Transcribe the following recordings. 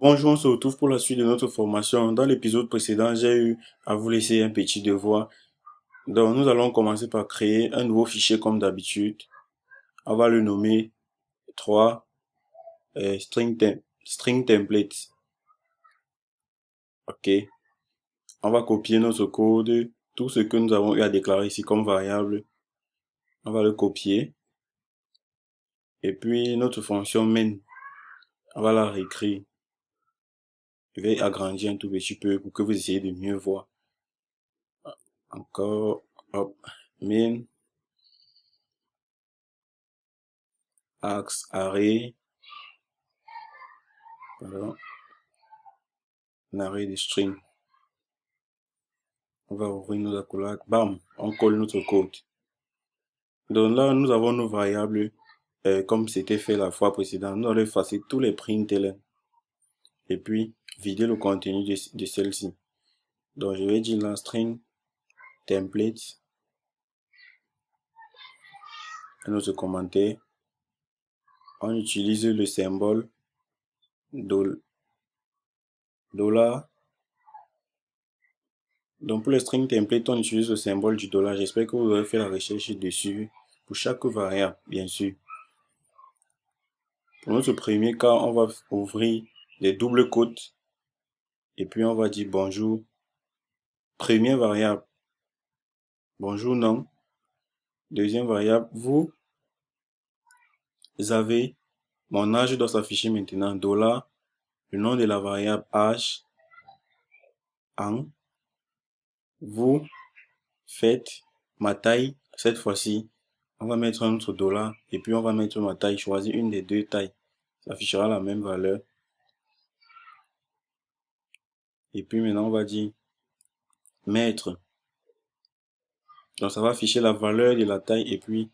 Bonjour, on se retrouve pour la suite de notre formation. Dans l'épisode précédent, j'ai eu à vous laisser un petit devoir. Donc, nous allons commencer par créer un nouveau fichier comme d'habitude. On va le nommer 3 string templates. OK. On va copier notre code. Tout ce que nous avons eu à déclarer ici comme variable, on va le copier. Et puis, notre fonction main, on va la réécrire. Je vais agrandir un tout petit peu pour que vous essayiez de mieux voir. Encore, hop, main, axe, array, pardon, un array de string. On va ouvrir nos accolades, bam, on colle notre code. Donc là, nous avons nos variables, comme c'était fait la fois précédente. Nous allons effacer tous les println et puis vider le contenu de celle-ci. Donc je vais dire la string template, notre commentaire. On utilise le symbole $. Donc pour le string template, on utilise le symbole du $. J'espère que vous aurez fait la recherche dessus pour chaque variable, bien sûr. Pour notre premier cas, on va ouvrir des doubles quotes et puis on va dire bonjour. Première variable, bonjour nom. Deuxième variable, vous avez, mon âge doit s'afficher maintenant, $, le nom de la variable âge, an. Vous faites ma taille, cette fois-ci, on va mettre notre $, et puis on va mettre ma taille, choisir une des deux tailles. Ça affichera la même valeur. Et puis maintenant, on va dire mètre. Donc ça va afficher la valeur de la taille et puis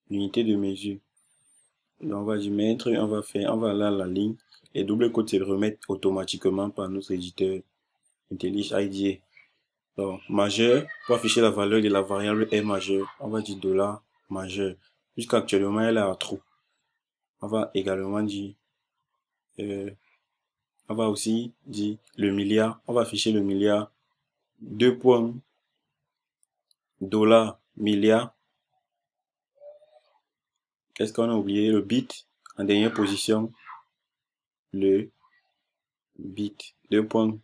l'unité de mesure. Donc on va dire mètre, on va aller à la ligne. Les doubles quotes se remettent automatiquement par notre éditeur IntelliJ IDEA. Donc majeur, pour afficher la valeur de la variable est majeur, on va dire $majeur. Jusqu'actuellement, elle est à true. On va également dire, on va aussi dire le milliard. On va afficher le milliard. Deux points, $ milliard. Qu'est-ce qu'on a oublié? Le bit en dernière position. Le bit. Deux points,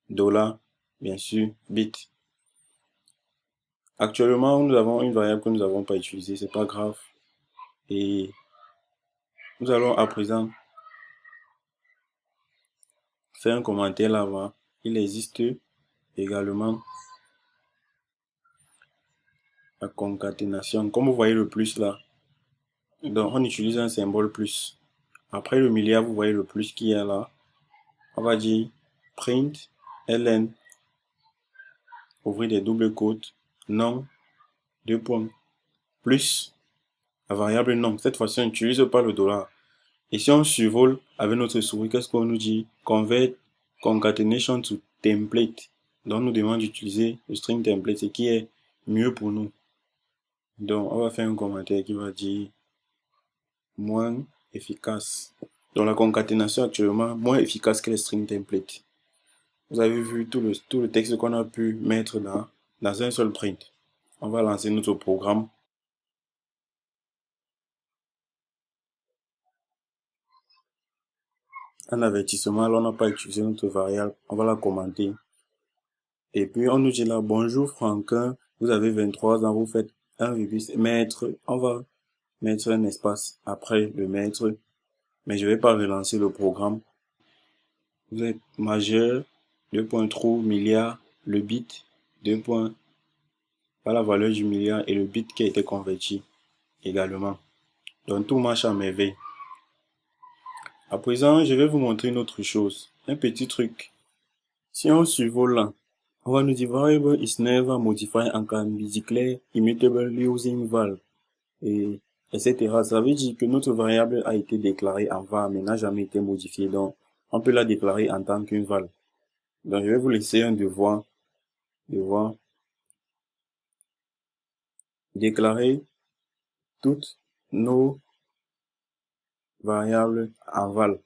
$, bien sûr, bit. Actuellement, nous avons une variable que nous n'avons pas utilisée, c'est pas grave. Et nous allons à présent faire un commentaire là-bas. Il existe également la concaténation. Comme vous voyez le plus là, donc on utilise un symbole plus. Après le milliard, vous voyez le plus qu'il y a là. On va dire print ln, ouvrir des doubles quotes, nom, deux points, plus la variable nom. Cette fois-ci, on n'utilise pas le $. Et si on survole avec notre souris, qu'est-ce qu'on nous dit? Convert concatenation to template. Donc, on nous demande d'utiliser le string template, ce qui est mieux pour nous. Donc, on va faire un commentaire qui va dire moins efficace. Donc, la concaténation actuellement moins efficace que le string template. Vous avez vu tout le texte qu'on a pu mettre dans un seul print. On va lancer notre programme. Un avertissement, là, on n'a pas utilisé notre variable. On va la commenter. Et puis, on nous dit là, bonjour Franquin, vous avez 23 ans, vous faites 1,7 mètre. On va mettre un espace après le mètre. Mais je vais pas relancer le programme. Vous êtes majeur, 2.3 milliards, le bit, 2 points, pas la valeur du milliard et le bit qui a été converti également. Donc, tout marche à merveille. À présent, je vais vous montrer une autre chose. Un petit truc. Si on survole là, on va nous dire variable is never modified and can be declared immutable using val, et etc. Ça veut dire que notre variable a été déclarée en var mais n'a jamais été modifiée. Donc, on peut la déclarer en tant qu'une val. Donc, je vais vous laisser un devoir. Déclarer toutes nos variables en val.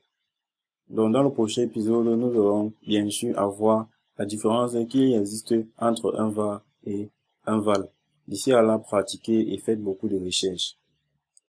Donc, dans le prochain épisode, nous allons bien sûr avoir la différence qui existe entre un VAR et un VAL. D'ici à là, pratiquez et faites beaucoup de recherches.